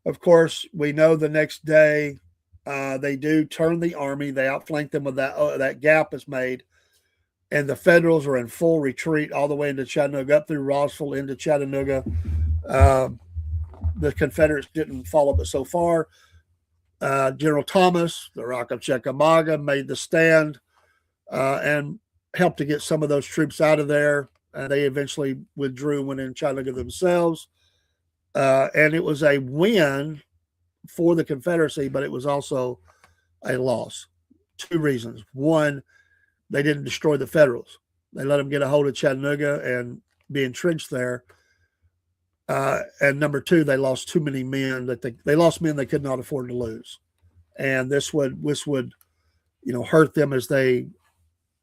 Of course, we know the next day they do turn the army. They outflank them with that gap is made, and the Federals are in full retreat all the way into Chattanooga, up through Rossville into Chattanooga. The Confederates didn't follow but so far. General Thomas, the Rock of Chickamauga, made the stand and helped to get some of those troops out of there. They eventually withdrew and went in Chattanooga themselves. And it was a win for the Confederacy, but it was also a loss. 2 reasons. One, they didn't destroy the Federals. They let them get a hold of Chattanooga and be entrenched there. And number 2, they lost too many men they lost men they could not afford to lose. And this would hurt them as they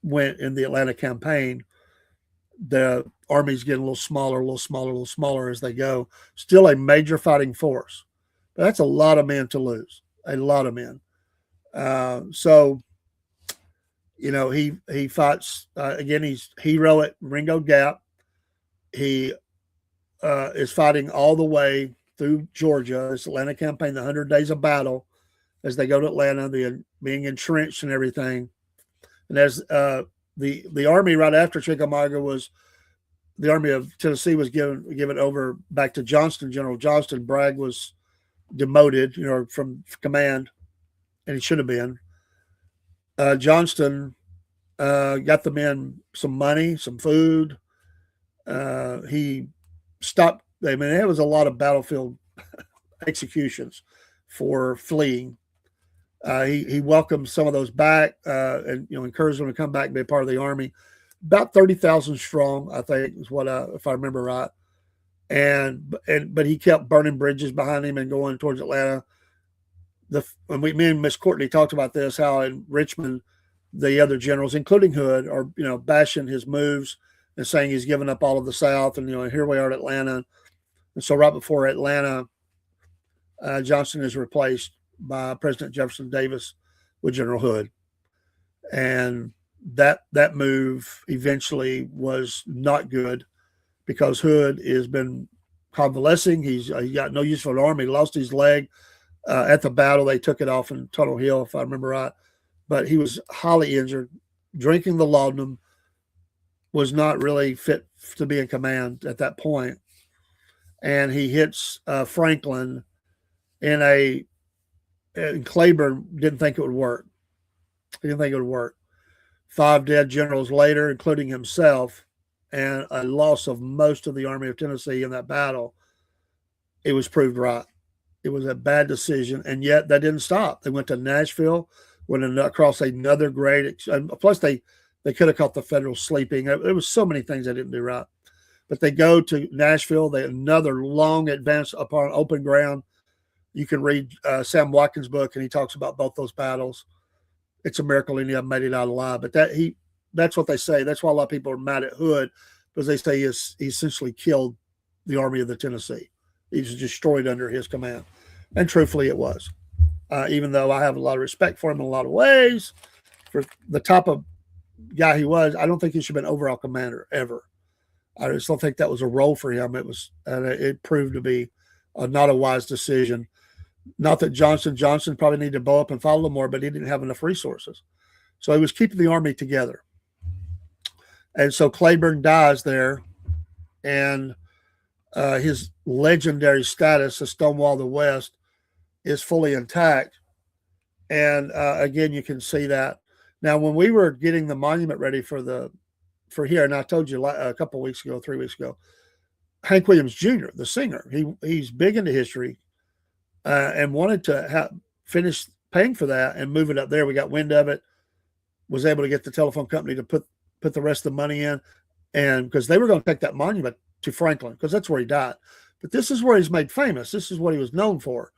went in the Atlanta campaign. The army's getting a little smaller as they go. Still a major fighting force. But that's a lot of men to lose. A lot of men. He fights again. He's hero at Ringgold Gap. He is fighting all the way through Georgia. This Atlanta campaign, the 100 days of battle, as they go to Atlanta, the being entrenched and everything. And as the army right after Chickamauga the army of Tennessee was given over back to Johnston, General Johnston. Bragg was demoted, from command, and he should have been. Johnston got the men some money, some food. He stopped. There was a lot of battlefield executions for fleeing. He welcomed some of those back and encouraged them to come back and be a part of the army. About 30,000 strong, I think, is what if I remember right. But he kept burning bridges behind him and going towards Atlanta. Me and Miss Courtney talked about this, how in Richmond the other generals, including Hood, are bashing his moves and saying he's given up all of the South, and here we are at Atlanta. And so right before Atlanta, Johnston is replaced by President Jefferson Davis with General Hood. And that move eventually was not good because Hood has been convalescing. He got no use for the army. He lost his leg at the battle. They took it off in Tunnel Hill, if I remember right. But he was highly injured. Drinking the laudanum, was not really fit to be in command at that point. And he hits Franklin and Cleburne didn't think it would work. He didn't think it would work. 5 dead generals later, including himself, and a loss of most of the Army of Tennessee in that battle, it was proved right. It was a bad decision, and yet that didn't stop. They went to Nashville, went across another great, plus they could have caught the Federals sleeping. There was so many things they didn't do right. But they go to Nashville, another long advance upon open ground. You can read Sam Watkins' book, and he talks about both those battles. It's a miracle any of them made it out alive. But that's what they say. That's why a lot of people are mad at Hood, because they say he essentially killed the Army of the Tennessee. He was destroyed under his command. And truthfully, it was. Even though I have a lot of respect for him in a lot of ways, for the type of guy he was, I don't think he should have been overall commander ever. I just don't think that was a role for him. It proved to be not a wise decision. Not that Johnson probably needed to bow up and follow a little more, but he didn't have enough resources. So he was keeping the army together. And so Cleburne dies there, and his legendary status as Stonewall of the West is fully intact. And again, you can see that. Now, when we were getting the monument ready for here, and I told you a couple of weeks ago, 3 weeks ago, Hank Williams Jr., the singer, he's big into history, and wanted to finish paying for that and move it up there. We got wind of it, was able to get the telephone company to put the rest of the money in, and because they were going to take that monument to Franklin, because that's where he died. But this is where he's made famous. This is what he was known for.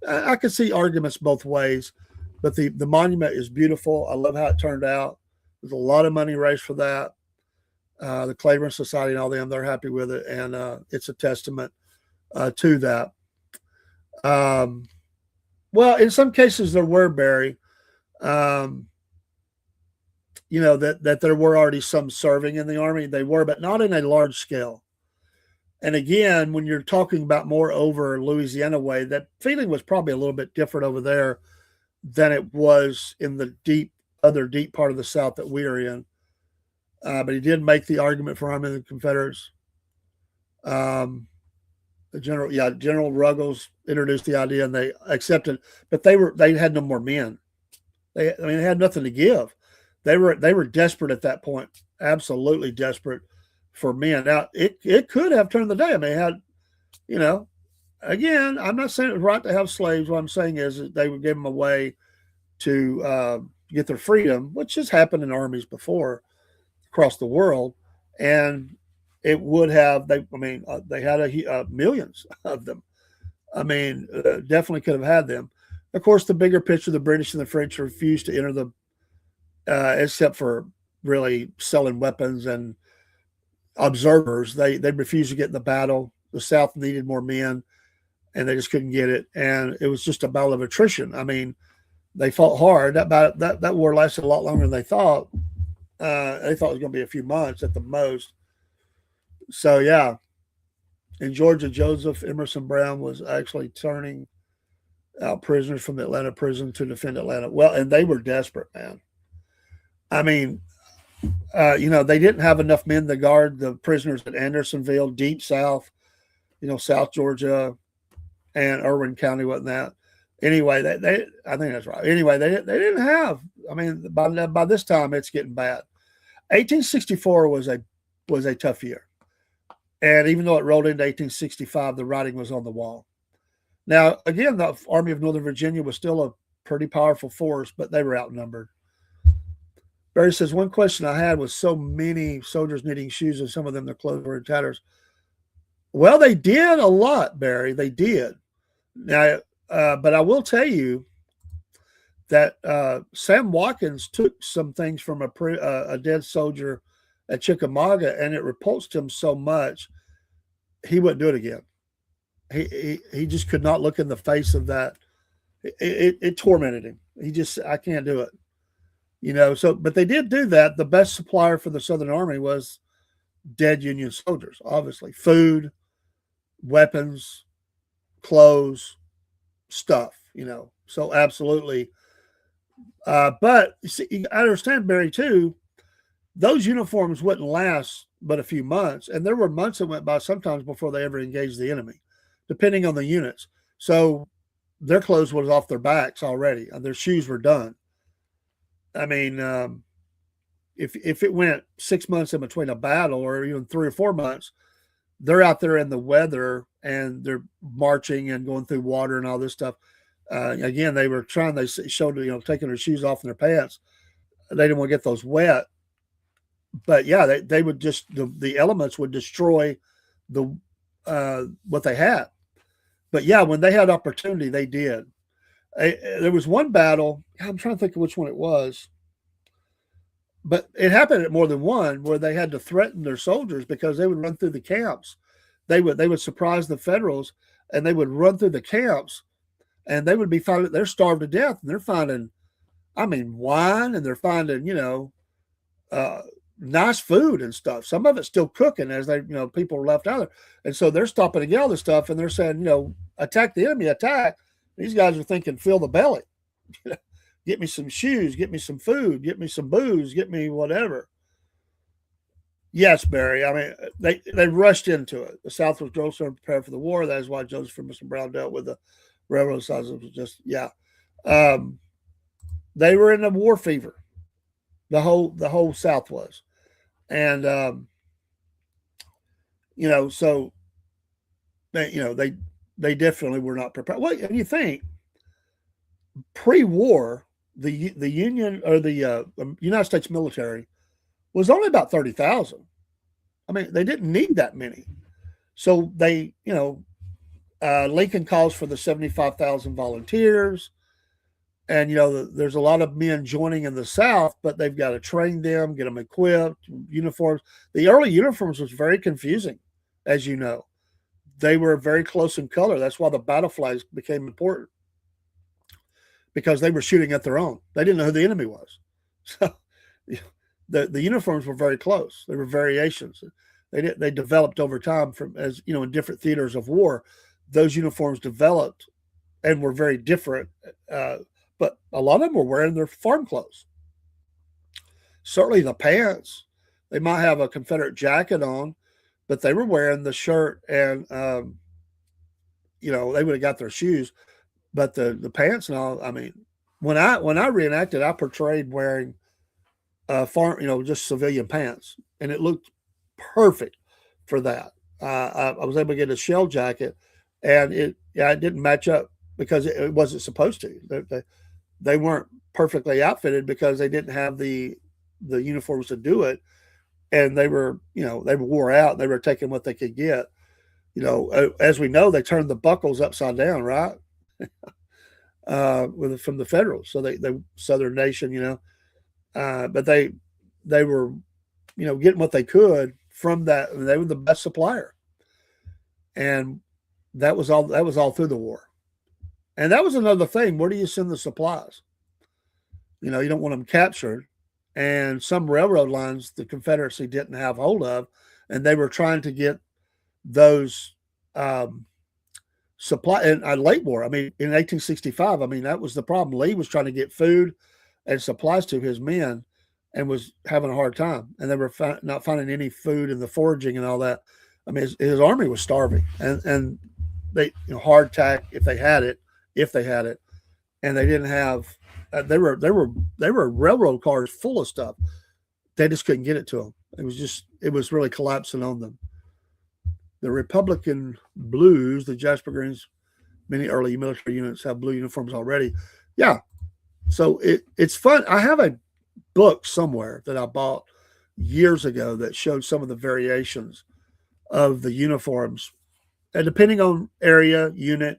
I could see arguments both ways, but the monument is beautiful. I love how it turned out. There's a lot of money raised for that. The Cleburne Society and all them, they're happy with it, and it's a testament to that. Well, in some cases there were, Barry, that there were already some serving in the Army. They were, but not in a large scale. And again, when you're talking about more over Louisiana way, that feeling was probably a little bit different over there than it was in the other deep part of the South that we are in. But he did make the argument for Army of the Confederates. General Ruggles introduced the idea, and they accepted, but they had no more men. They had nothing to give. They were desperate at that point, absolutely desperate for men. Now it could have turned the day. I mean, it had, again, I'm not saying it was right to have slaves. What I'm saying is that they would give them away to get their freedom, which has happened in armies before across the world, and it would have. They had millions of them. Definitely could have had them. Of course, the bigger picture, the British and the French refused to enter except for really selling weapons and observers. They refused to get in the battle. The South needed more men, and they just couldn't get it. And it was just a battle of attrition. They fought hard. That war lasted a lot longer than they thought. They thought it was going to be a few months at the most. So, yeah. In Georgia, Joseph Emerson Brown was actually turning out prisoners from the Atlanta prison to defend Atlanta. Well, and they were desperate, man. They didn't have enough men to guard the prisoners at Andersonville, deep South, South Georgia, and Irwin County, wasn't that? Anyway, I think that's right. Anyway, they didn't have. By this time, it's getting bad. 1864 was a tough year, and even though it rolled into 1865, the writing was on the wall. Now, again, the Army of Northern Virginia was still a pretty powerful force, but they were outnumbered. Barry says, one question I had was so many soldiers needing shoes, and some of them their clothes were in tatters. Well, they did a lot, Barry. They did. Now, but I will tell you that Sam Watkins took some things from a dead soldier at Chickamauga, and it repulsed him so much he wouldn't do it again. He just could not look in the face of that. It tormented him. I can't do it. So, but they did do that. The best supplier for the Southern Army was dead Union soldiers, obviously. Food, weapons, clothes, stuff, So absolutely. But see, I understand, Barry, too, those uniforms wouldn't last but a few months. And there were months that went by sometimes before they ever engaged the enemy, depending on the units. So their clothes was off their backs already. Their shoes were done. I mean, if it went 6 months in between a battle or even 3 or 4 months, they're out there in the weather and they're marching and going through water and all this stuff. Again, they showed, taking their shoes off in their pants. They didn't want to get those wet. But yeah, they would just, the elements would destroy what they had. But yeah, when they had opportunity, they did. There was one battle, I'm trying to think of which one it was, but it happened at more than one, where they had to threaten their soldiers because they would run through the camps. They would surprise the Federals, and they would run through the camps, and they would be finding, they're starved to death, and they're finding, wine, and they're finding, nice food and stuff. Some of it's still cooking as people are left out there. And so they're stopping to get all this stuff, and they're saying, attack the enemy, attack. These guys are thinking, fill the belly. Get me some shoes, get me some food, get me some booze, get me whatever. Yes, Barry. They rushed into it. The South was grossly unprepared for the war. That is why Joseph Emerson Brown dealt with the railroad sides. It was just, they were in a war fever. The whole South was. And, so, they definitely were not prepared. Well, and you think pre-war, the Union or the United States military was only about 30,000. They didn't need that many. So they, Lincoln calls for the 75,000 volunteers. And, there's a lot of men joining in the South, but they've got to train them, get them equipped, uniforms. The early uniforms was very confusing, as you know. They were very close in color. That's why the battle flags became important, because they were shooting at their own. They didn't know who the enemy was. So the uniforms were very close. They were variations. They developed over time in different theaters of war. Those uniforms developed and were very different. But a lot of them were wearing their farm clothes. Certainly the pants, they might have a Confederate jacket on, but they were wearing the shirt and, they would have got their shoes. But the pants and all, when I reenacted, I portrayed wearing just civilian pants, and it looked perfect for that. I was able to get a shell jacket, and it didn't match up because it wasn't supposed to. They weren't perfectly outfitted because they didn't have the uniforms to do it, and they were wore out. They were taking what they could get. As we know, they turned the buckles upside down, right? From the Federals, so they Southern nation, but they were, getting what they could from that. They were the best supplier, and that was all through the war. And that was another thing. Where do you send the supplies? You don't want them captured. And some railroad lines the Confederacy didn't have hold of, and they were trying to get those supply in late war. In 1865, that was the problem. Lee was trying to get food and supplies to his men and was having a hard time. And they were not finding any food in the foraging and all that. His army was starving, and they hardtack if they had it, and they didn't have. They were railroad cars full of stuff. They just couldn't get it to them. It was really collapsing on them. The Republican Blues, the Jasper Greens, many early military units have blue uniforms already. Yeah. So it's fun. I have a book somewhere that I bought years ago that showed some of the variations of the uniforms, and depending on area, unit,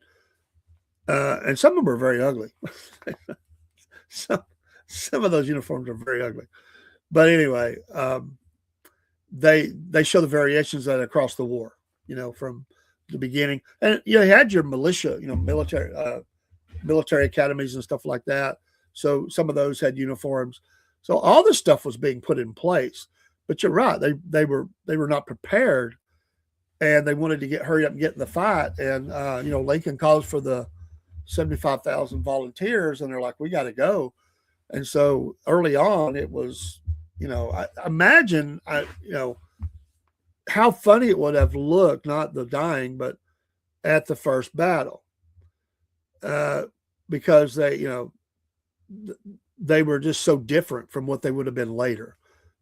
and some of them are very ugly. Some of those uniforms are very ugly. But anyway, they show the variations that across the war, from the beginning. And you had your militia, military academies and stuff like that. So some of those had uniforms. So all this stuff was being put in place. But you're right, they were not prepared, and they wanted to hurry up and get in the fight. And Lincoln calls for the 75,000 volunteers, and they're like, we got to go. And so early on, it was, I imagine, how funny it would have looked, not the dying, but at the first battle, because they were just so different from what they would have been later,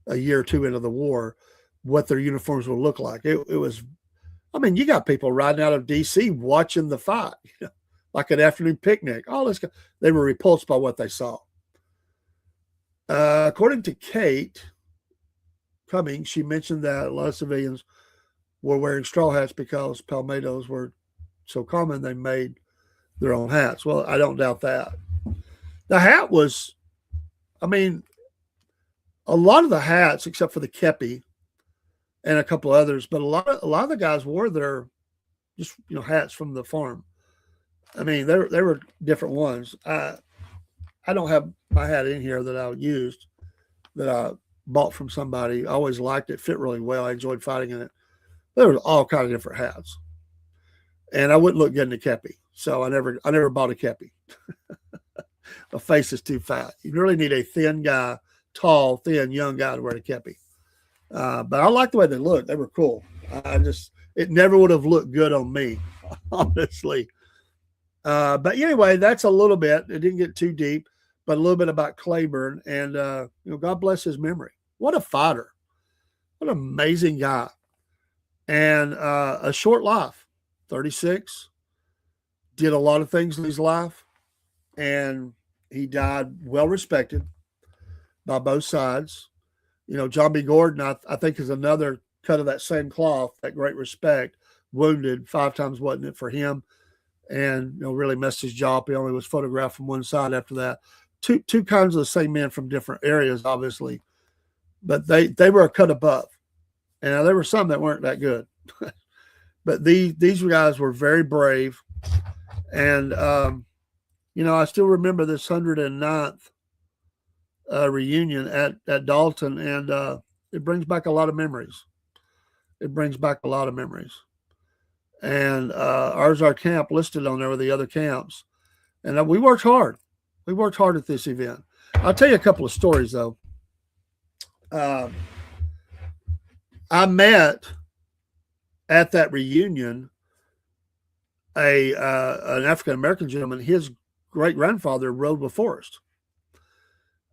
a year or two into the war, what their uniforms would look like. It was, you got people riding out of D.C. watching the fight, like an afternoon picnic. All this, they were repulsed by what they saw. According to Kate Cummings, she mentioned that a lot of civilians were wearing straw hats because palmettos were so common they made their own hats. Well, I don't doubt that. The hat was, a lot of the hats, except for the kepi and a couple others, but a lot of the guys wore their just hats from the farm. There were different ones. I don't have my hat in here that I used, that I bought from somebody. I always liked it, fit really well. I enjoyed fighting in it. There was all kinds of different hats, and I wouldn't look good in a kepi, so I never bought a kepi. My face is too fat. You really need a thin guy, tall, thin, young guy to wear a kepi. But I like the way they looked. They were cool. It never would have looked good on me, honestly. But anyway, that's a little bit. It didn't get too deep, but a little bit about Cleburne, and God bless his memory. What a fighter! What an amazing guy, and a short life. 36. Did a lot of things in his life, and he died well respected by both sides. John B. Gordon, I think, is another cut of that same cloth. That great respect. Wounded 5 times, wasn't it, for him? And really messed his jaw up. He only was photographed from one side after that. Two kinds of the same men from different areas, obviously, but they were a cut above. And there were some that weren't that good, but these guys were very brave. And I still remember this 109th reunion at Dalton, and it brings back a lot of memories. And ours, our camp listed on there with the other camps. And we worked hard. We worked hard at this event. I'll tell you a couple of stories, though. I met at that reunion an African-American gentleman. His great-grandfather rode with Forrest.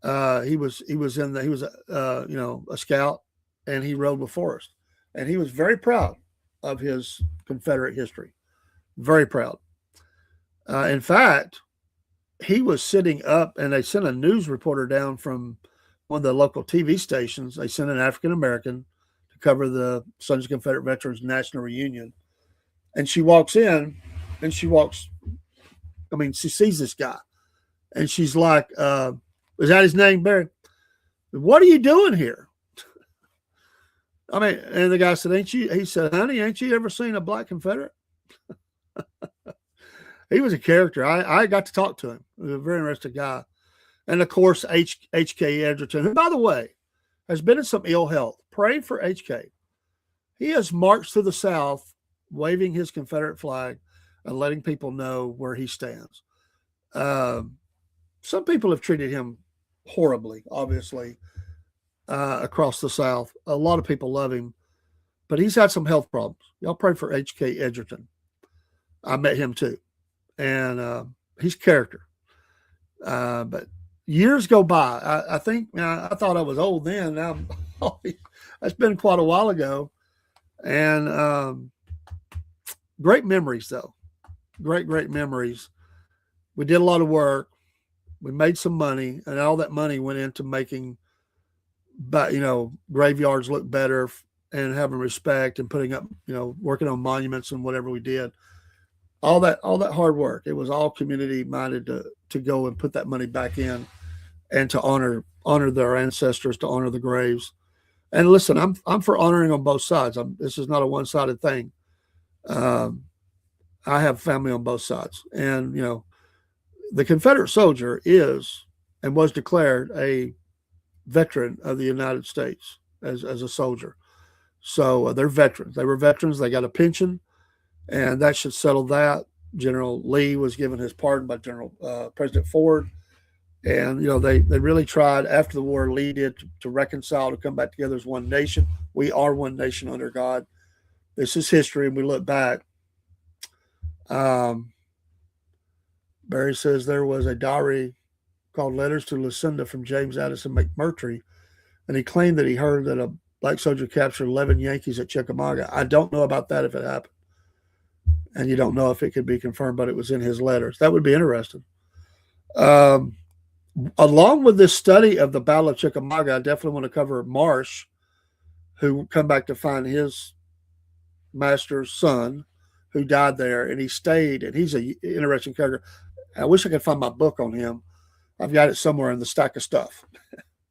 He was a scout, and he rode with Forrest. And he was very proud of his Confederate history. Very proud. In fact, he was sitting up, and they sent a news reporter down from one of the local TV stations. They sent an African-American to cover the Sons of Confederate Veterans National Reunion. And she walks in, and she sees this guy. And she's like, is that his name, Barry? What are you doing here? And the guy said, he said, honey, ain't you ever seen a black Confederate? He was a character. I got to talk to him. He was a very interesting guy. And of course, H.K. Edgerton, who, by the way, has been in some ill health. Pray for H.K. He has marched through the South, waving his Confederate flag and letting people know where he stands. Some people have treated him horribly, obviously, across the South. A lot of people love him, but he's had some health problems. Y'all pray for H.K. Edgerton. I met him too, and he's character. But years go by. I think I thought I was old then. Now that's been quite a while ago, and great memories though. Great memories. We did a lot of work. We made some money, and all that money went into making, graveyards look better and having respect and putting up, working on monuments and whatever we did. All that hard work. It was all community minded to go and put that money back in and to honor their ancestors, to honor the graves. And listen, I'm for honoring on both sides. This is not a one-sided thing. I have family on both sides, and the Confederate soldier is and was declared a veteran of the United States as a soldier. So they're veterans. They were veterans. They got a pension, and that should settle that. General Lee was given his pardon by General President Ford. And, they really tried after the war, Lee did, to reconcile, to come back together as one nation. We are one nation under God. This is history, and we look back. Barry says there was a diary called Letters to Lucinda from James Addison McMurtry, and he claimed that he heard that a black soldier captured 11 Yankees at Chickamauga. I don't know about that if it happened, and you don't know if it could be confirmed, but it was in his letters. That would be interesting. Along with this study of the Battle of Chickamauga, I definitely want to cover Marsh, who come back to find his master's son who died there, and he stayed, and he's an interesting character. I wish I could find my book on him. I've got it somewhere in the stack of stuff.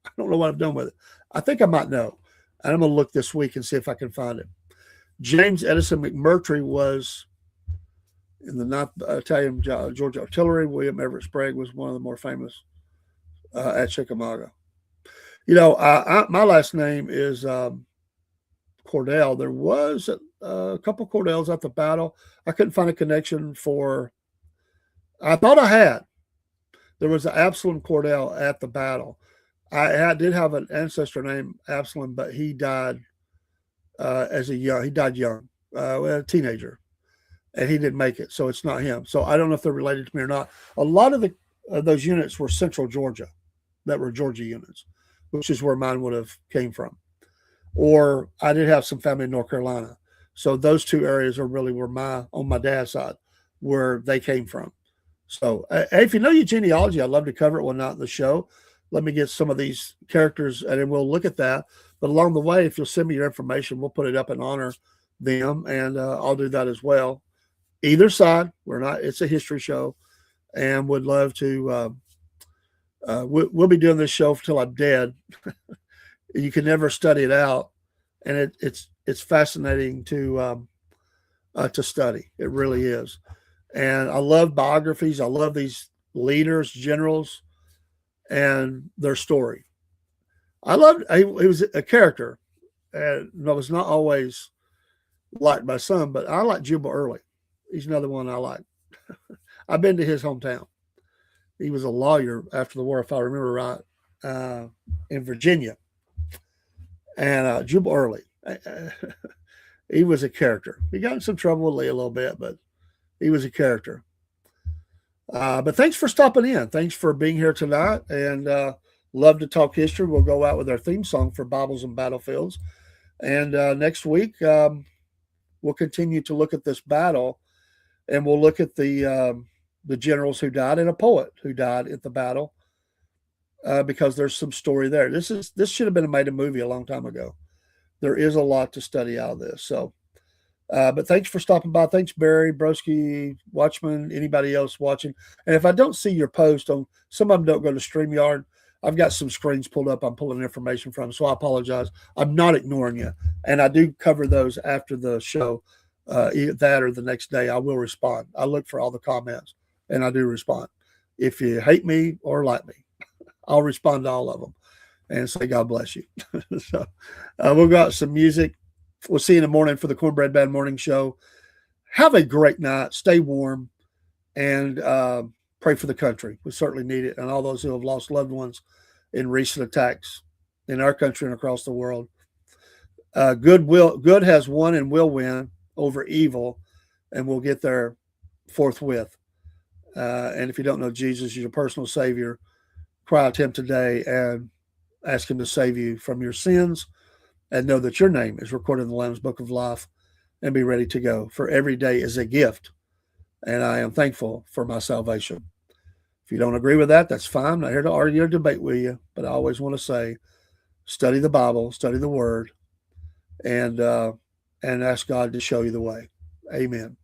I don't know what I've done with it. I think I might know. And I'm going to look this week and see if I can find it. James Addison McMurtry was in the 9th Battalion Georgia Artillery. William Everett Sprague was one of the more famous at Chickamauga. My last name is Cordell. There was a couple Cordells at the battle. I couldn't find a connection I thought I had. There was an Absalom Cordell at the battle. I did have an ancestor named Absalom, but he died he died young, a teenager, and he didn't make it. So it's not him. So I don't know if they're related to me or not. A lot of those units were Central Georgia, that were Georgia units, which is where mine would have came from. Or I did have some family in North Carolina. So those two areas are really where on my dad's side, where they came from. So if you know your genealogy, I'd love to cover it one night in the show. Let me get some of these characters, and then we'll look at that. But along the way, if you'll send me your information, we'll put it up and honor them, and I'll do that as well. Either side, it's a history show, and would love to. We'll be doing this show until I'm dead. You can never study it out, and it's fascinating to study. It really is. And I love biographies. I love these leaders, generals, and their story. He was a character, and I was not always liked by some, but I like Jubal Early. He's another one I like. I've been to his hometown. He was a lawyer after the war, if I remember right, in Virginia. And Jubal Early, he was a character. He got in some trouble with Lee a little bit, but he was a character. But thanks for stopping in. Thanks for being here tonight, and love to talk history. We'll go out with our theme song for Bibles and Battlefields. And next week, we'll continue to look at this battle, and we'll look at the generals who died and a poet who died at the battle, because there's some story there. This should have been made a movie a long time ago. There is a lot to study out of this. So, but thanks for stopping by. Thanks, Barry, Broski, Watchman, anybody else watching. And if I don't see your post on, some of them don't go to StreamYard. I've got some screens pulled up. I'm pulling information from, so I apologize. I'm not ignoring you. And I do cover those after the show, that or the next day. I will respond. I look for all the comments, and I do respond. If you hate me or like me, I'll respond to all of them and say, God bless you. So we'll go out some music. We'll see you in the morning for the Cornbread Band Morning Show. Have a great night. Stay warm, and pray for the country. We certainly need it, and all those who have lost loved ones in recent attacks in our country and across the world. Good has won and will win over evil, and we'll get there forthwith. And if you don't know Jesus as your personal Savior, cry out to him today and ask him to save you from your sins, and know that your name is recorded in the Lamb's Book of Life, and be ready to go. For every day is a gift, and I am thankful for my salvation. If you don't agree with that, that's fine. I'm not here to argue or debate with you, but I always want to say, study the Bible, study the Word, and ask God to show you the way. Amen.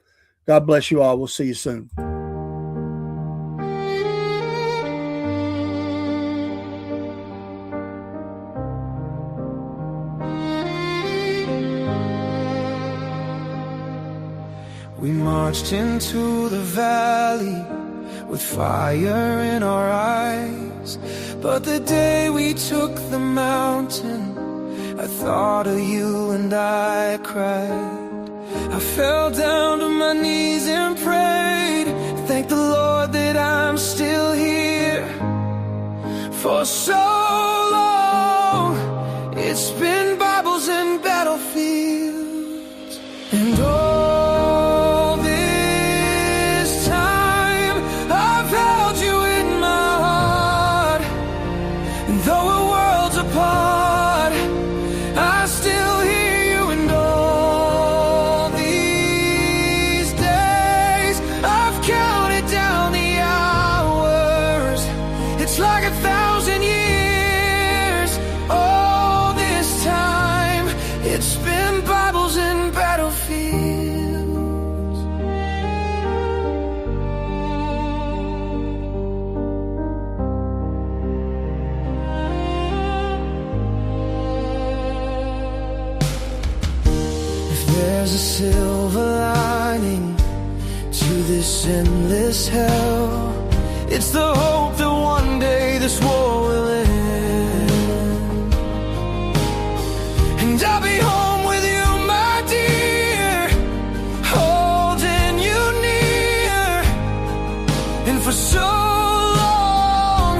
God bless you all. We'll see you soon. We marched into the valley with fire in our eyes. But the day we took the mountain, I thought of you and I cried. I fell down to my knees and prayed, thank the Lord that I'm still here. For so long, it's been Bibles and battlefields, and all this time I've held you in my heart. And though we're worlds apart, I still hear you. And all these days I've counted down the hours, it's like 1,000 years. All this time it's been Bibles and battlefields. If there's a silver lining to this endless hell, it's the hope that one day this war will end. And I'll be home with you, my dear, holding you near. And for so long,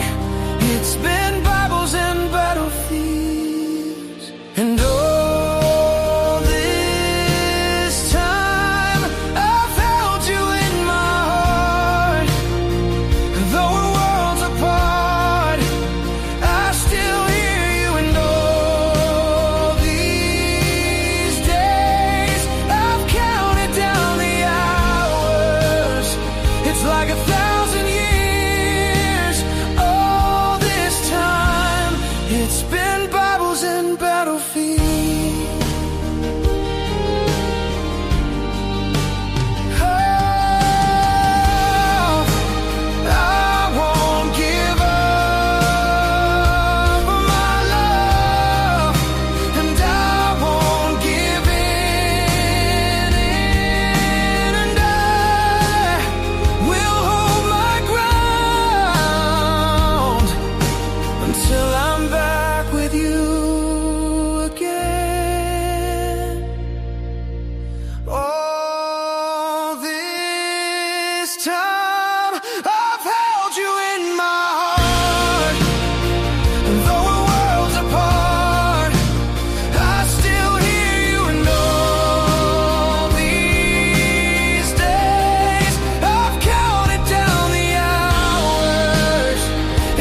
it's been Bibles and battlefields. And all this time I've held you in my heart. Though we're worlds apart, I still hear you. And all these days I've counted down the hours, it's like 1,000 years. All this time it's been Bibles and battlefields. I won't give up my love, and I won't give in, and I will hold my ground until I'm back with you again. All this time I've held you in my heart. And though we're worlds apart, I still hear you. And all these days I've counted down the hours,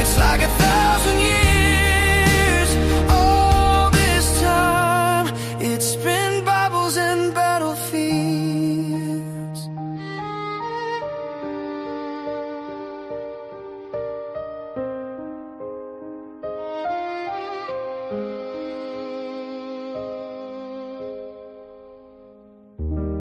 it's like 1,000 years. All this time it's been Bibles and battlefields.